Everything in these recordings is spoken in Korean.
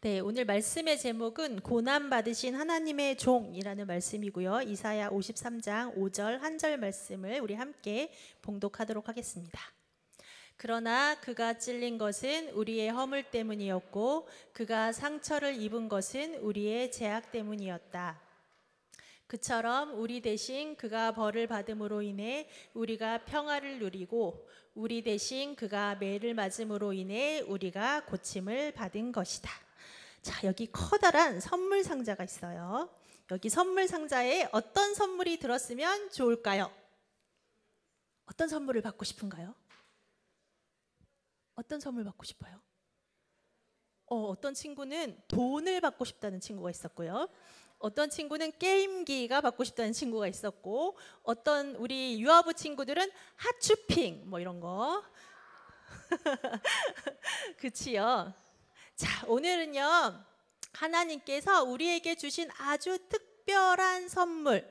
네, 오늘 말씀의 제목은 고난받으신 하나님의 종이라는 말씀이고요. 이사야 53장 5절 한 절 말씀을 우리 함께 봉독하도록 하겠습니다. 그러나 그가 찔린 것은 우리의 허물 때문이었고 그가 상처를 입은 것은 우리의 죄악 때문이었다. 그처럼 우리 대신 그가 벌을 받음으로 인해 우리가 평화를 누리고 우리 대신 그가 매를 맞음으로 인해 우리가 고침을 받은 것이다. 자, 여기 커다란 선물 상자가 있어요. 여기 선물 상자에 어떤 선물이 들었으면 좋을까요? 어떤 선물을 받고 싶은가요? 어떤 선물 받고 싶어요? 어떤 친구는 돈을 받고 싶다는 친구가 있었고요. 어떤 친구는 게임기가 받고 싶다는 친구가 있었고, 어떤 우리 유아부 친구들은 핫쇼핑 뭐 이런 거. 그치요? 자, 오늘은요, 하나님께서 우리에게 주신 아주 특별한 선물,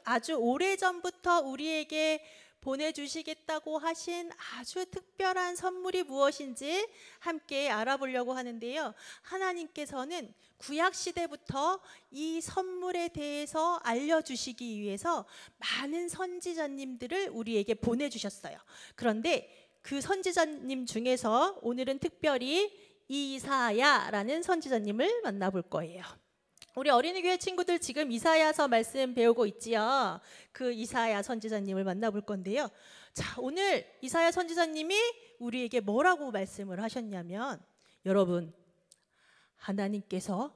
아주 오래전부터 우리에게 보내주시겠다고 하신 아주 특별한 선물이 무엇인지 함께 알아보려고 하는데요. 하나님께서는 구약시대부터 이 선물에 대해서 알려주시기 위해서 많은 선지자님들을 우리에게 보내주셨어요. 그런데 그 선지자님 중에서 오늘은 특별히 이사야라는 선지자님을 만나볼 거예요. 우리 어린이교회 친구들 지금 이사야서 말씀 배우고 있지요. 그 이사야 선지자님을 만나볼 건데요. 자, 오늘 이사야 선지자님이 우리에게 뭐라고 말씀을 하셨냐면, 여러분, 하나님께서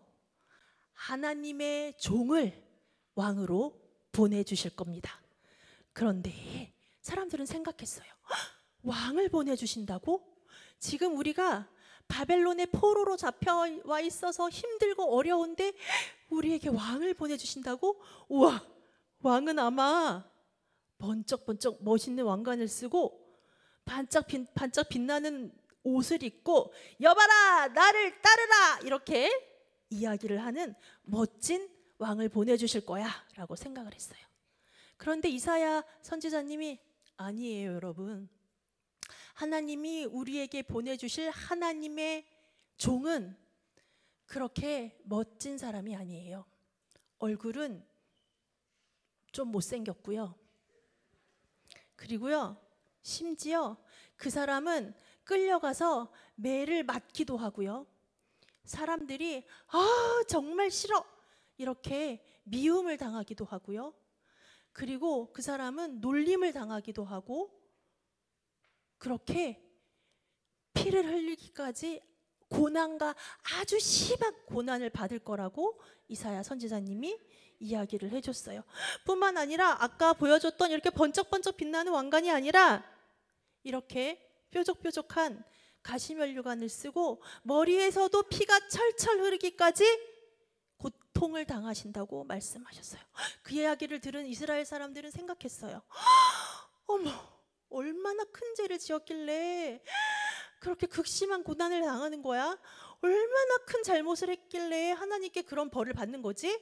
하나님의 종을 왕으로 보내주실 겁니다. 그런데 사람들은 생각했어요. 왕을 보내주신다고? 지금 우리가 바벨론의 포로로 잡혀와 있어서 힘들고 어려운데 우리에게 왕을 보내주신다고? 우와, 왕은 아마 번쩍번쩍 멋있는 왕관을 쓰고 반짝 빛나는 옷을 입고 여봐라 나를 따르라 이렇게 이야기를 하는 멋진 왕을 보내주실 거야 라고 생각을 했어요. 그런데 이사야 선지자님이 아니에요, 여러분. 하나님이 우리에게 보내주실 하나님의 종은 그렇게 멋진 사람이 아니에요. 얼굴은 좀 못생겼고요. 그리고요, 심지어 그 사람은 끌려가서 매를 맞기도 하고요. 사람들이 정말 싫어 이렇게 미움을 당하기도 하고요. 그리고 그 사람은 놀림을 당하기도 하고 그렇게 피를 흘리기까지 고난과 아주 심한 고난을 받을 거라고 이사야 선지자님이 이야기를 해줬어요. 뿐만 아니라 아까 보여줬던 이렇게 번쩍번쩍 빛나는 왕관이 아니라 이렇게 뾰족뾰족한 가시면류관을 쓰고 머리에서도 피가 철철 흐르기까지 고통을 당하신다고 말씀하셨어요. 그 이야기를 들은 이스라엘 사람들은 생각했어요. 어머, 얼마나 큰 죄를 지었길래 그렇게 극심한 고난을 당하는 거야? 얼마나 큰 잘못을 했길래 하나님께 그런 벌을 받는 거지?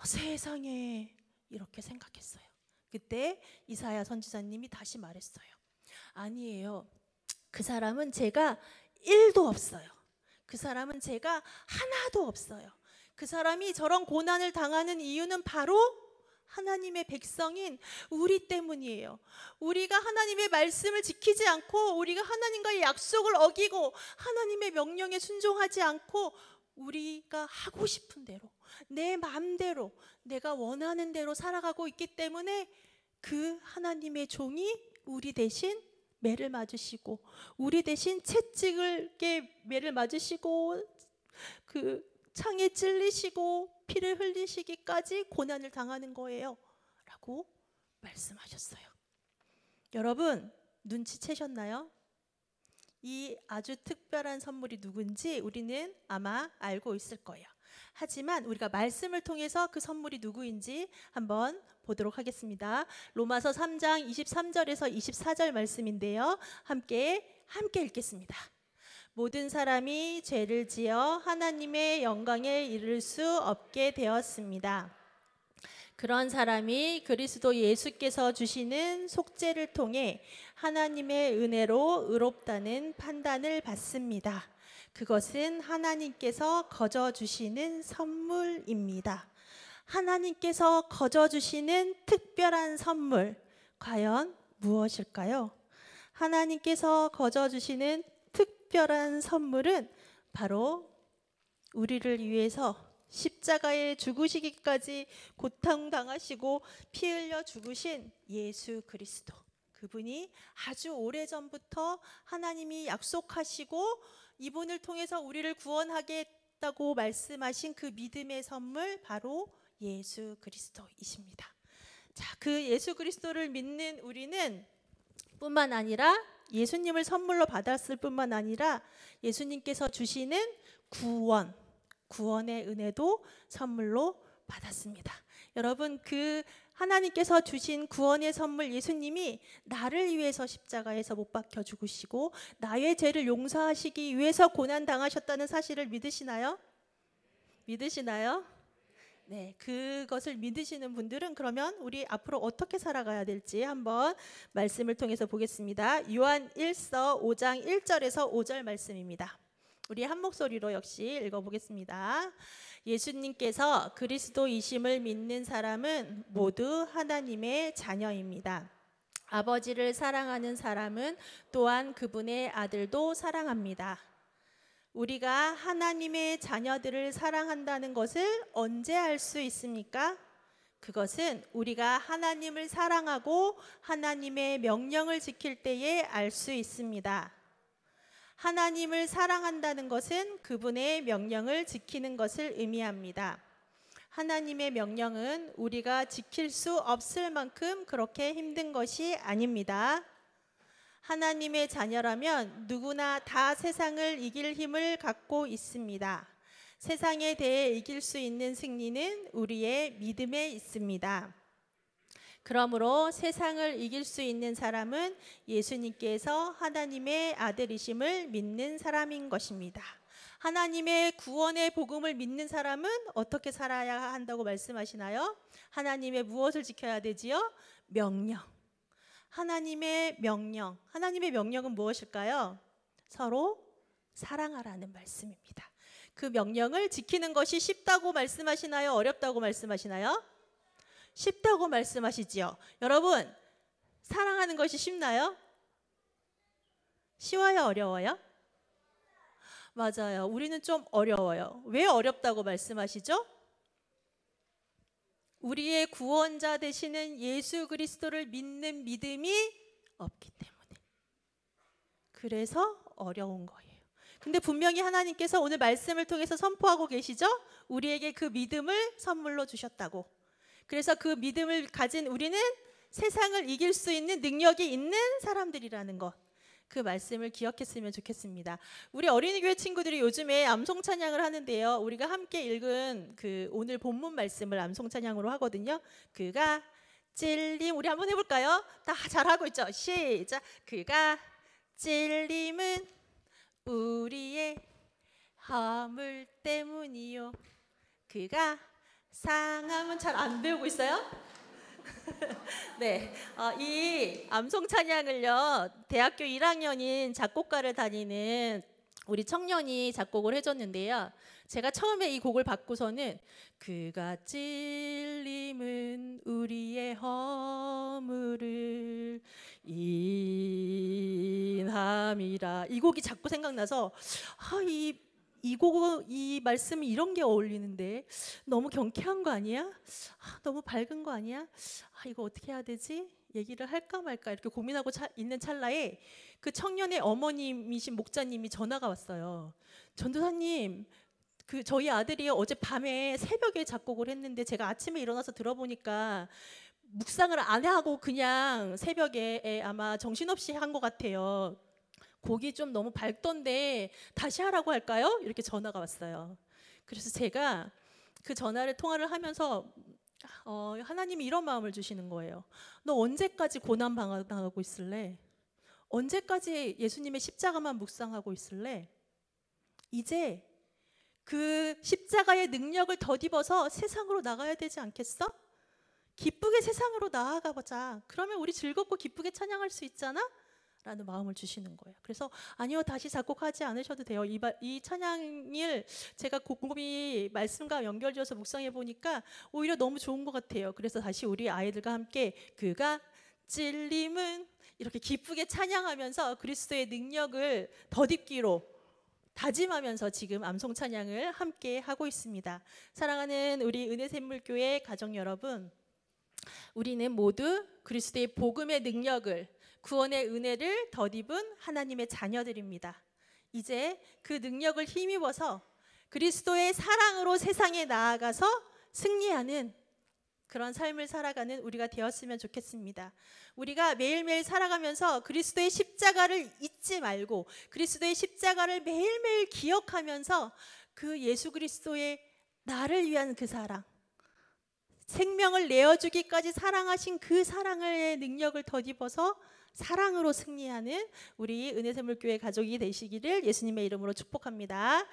세상에, 이렇게 생각했어요. 그때 이사야 선지자님이 다시 말했어요. 아니에요. 그 사람은 죄가 1도 없어요. 그 사람은 죄가 하나도 없어요. 그 사람이 저런 고난을 당하는 이유는 바로 하나님의 백성인 우리 때문이에요. 우리가 하나님의 말씀을 지키지 않고 우리가 하나님과의 약속을 어기고 하나님의 명령에 순종하지 않고 우리가 하고 싶은 대로 내 마음대로 내가 원하는 대로 살아가고 있기 때문에 그 하나님의 종이 우리 대신 매를 맞으시고 우리 대신 채찍을게 매를 맞으시고 그 창에 찔리시고 피를 흘리시기까지 고난을 당하는 거예요 라고 말씀하셨어요. 여러분, 눈치채셨나요? 이 아주 특별한 선물이 누군지 우리는 아마 알고 있을 거예요. 하지만 우리가 말씀을 통해서 그 선물이 누구인지 한번 보도록 하겠습니다. 로마서 3장 23절에서 24절 말씀인데요. 함께 읽겠습니다. 모든 사람이 죄를 지어 하나님의 영광에 이를 수 없게 되었습니다. 그런 사람이 그리스도 예수께서 주시는 속죄를 통해 하나님의 은혜로 의롭다는 판단을 받습니다. 그것은 하나님께서 거저 주시는 선물입니다. 하나님께서 거저 주시는 특별한 선물, 과연 무엇일까요? 하나님께서 거저 주시는 특별한 선물은 바로 우리를 위해서 십자가에 죽으시기까지 고통당하시고 피 흘려 죽으신 예수 그리스도, 그분이 아주 오래전부터 하나님이 약속하시고 이분을 통해서 우리를 구원하겠다고 말씀하신 그 믿음의 선물, 바로 예수 그리스도이십니다. 자, 그 예수 그리스도를 믿는 우리는 뿐만 아니라 예수님을 선물로 받았을 뿐만 아니라 예수님께서 주시는 구원의 은혜도 선물로 받았습니다. 여러분, 그 하나님께서 주신 구원의 선물, 예수님이 나를 위해서 십자가에서 못 박혀 죽으시고 나의 죄를 용서하시기 위해서 고난 당하셨다는 사실을 믿으시나요? 믿으시나요? 네, 그것을 믿으시는 분들은 그러면 우리 앞으로 어떻게 살아가야 될지 한번 말씀을 통해서 보겠습니다. 요한 1서 5장 1절에서 5절 말씀입니다. 우리 한 목소리로 역시 읽어보겠습니다. 예수님께서 그리스도이심을 믿는 사람은 모두 하나님의 자녀입니다. 아버지를 사랑하는 사람은 또한 그분의 아들도 사랑합니다. 우리가 하나님의 자녀들을 사랑한다는 것을 언제 알 수 있습니까? 그것은 우리가 하나님을 사랑하고 하나님의 명령을 지킬 때에 알 수 있습니다. 하나님을 사랑한다는 것은 그분의 명령을 지키는 것을 의미합니다. 하나님의 명령은 우리가 지킬 수 없을 만큼 그렇게 힘든 것이 아닙니다. 하나님의 자녀라면 누구나 다 세상을 이길 힘을 갖고 있습니다. 세상에 대해 이길 수 있는 승리는 우리의 믿음에 있습니다. 그러므로 세상을 이길 수 있는 사람은 예수님께서 하나님의 아들이심을 믿는 사람인 것입니다. 하나님의 구원의 복음을 믿는 사람은 어떻게 살아야 한다고 말씀하시나요? 하나님의 무엇을 지켜야 되지요? 명령. 하나님의 명령. 하나님의 명령은 무엇일까요? 서로 사랑하라는 말씀입니다. 그 명령을 지키는 것이 쉽다고 말씀하시나요? 어렵다고 말씀하시나요? 쉽다고 말씀하시지요. 여러분, 사랑하는 것이 쉽나요? 쉬워요? 어려워요? 맞아요. 우리는 좀 어려워요. 왜 어렵다고 말씀하시죠? 우리의 구원자 되시는 예수 그리스도를 믿는 믿음이 없기 때문에. 그래서 어려운 거예요. 근데 분명히 하나님께서 오늘 말씀을 통해서 선포하고 계시죠? 우리에게 그 믿음을 선물로 주셨다고. 그래서 그 믿음을 가진 우리는 세상을 이길 수 있는 능력이 있는 사람들이라는 것, 그 말씀을 기억했으면 좋겠습니다. 우리 어린이교회 친구들이 요즘에 암송 찬양을 하는데요, 우리가 함께 읽은 그 오늘 본문 말씀을 암송 찬양으로 하거든요. 그가 찔림, 우리 한번 해볼까요? 다 잘하고 있죠? 시작. 그가 찔림은 우리의 허물 때문이요. 그가 상함은 잘 안 배우고 있어요? 네, 이 암송 찬양을요, 대학교 1학년인 작곡가를 다니는 우리 청년이 작곡을 해줬는데요. 제가 처음에 이 곡을 받고서는 그가 찔림은 우리의 허물을 인함이라, 이 곡이 자꾸 생각나서 이 말씀이 이런 게 어울리는데 너무 경쾌한 거 아니야? 너무 밝은 거 아니야? 이거 어떻게 해야 되지? 얘기를 할까 말까 이렇게 고민하고 있는 찰나에 그 청년의 어머님이신 목사님이 전화가 왔어요. 전도사님, 저희 아들이 어제 밤에 새벽에 작곡을 했는데 제가 아침에 일어나서 들어보니까 묵상을 안 하고 그냥 새벽에 아마 정신없이 한 것 같아요. 곡이 좀 너무 밝던데 다시 하라고 할까요? 이렇게 전화가 왔어요. 그래서 제가 그 통화를 하면서 하나님이 이런 마음을 주시는 거예요. 너 언제까지 고난 당하고 있을래? 언제까지 예수님의 십자가만 묵상하고 있을래? 이제 그 십자가의 능력을 덧입어서 세상으로 나가야 되지 않겠어? 기쁘게 세상으로 나아가 보자. 그러면 우리 즐겁고 기쁘게 찬양할 수 있잖아? 라는 마음을 주시는 거예요. 그래서 아니요, 다시 작곡하지 않으셔도 돼요. 이 찬양을 제가 곰곰이 말씀과 연결지어서 묵상해 보니까 오히려 너무 좋은 것 같아요. 그래서 다시 우리 아이들과 함께 그가 찔림은 이렇게 기쁘게 찬양하면서 그리스도의 능력을 덧입기로 다짐하면서 지금 암송 찬양을 함께 하고 있습니다. 사랑하는 우리 은혜샘물교회 가족 여러분, 우리는 모두 그리스도의 복음의 능력을, 구원의 은혜를 덧입은 하나님의 자녀들입니다. 이제 그 능력을 힘입어서 그리스도의 사랑으로 세상에 나아가서 승리하는 그런 삶을 살아가는 우리가 되었으면 좋겠습니다. 우리가 매일매일 살아가면서 그리스도의 십자가를 잊지 말고 그리스도의 십자가를 매일매일 기억하면서 그 예수 그리스도의 나를 위한 그 사랑, 생명을 내어주기까지 사랑하신 그 사랑의 능력을 덧입어서 사랑으로 승리하는 우리 은혜샘물교회 가족이 되시기를 예수님의 이름으로 축복합니다.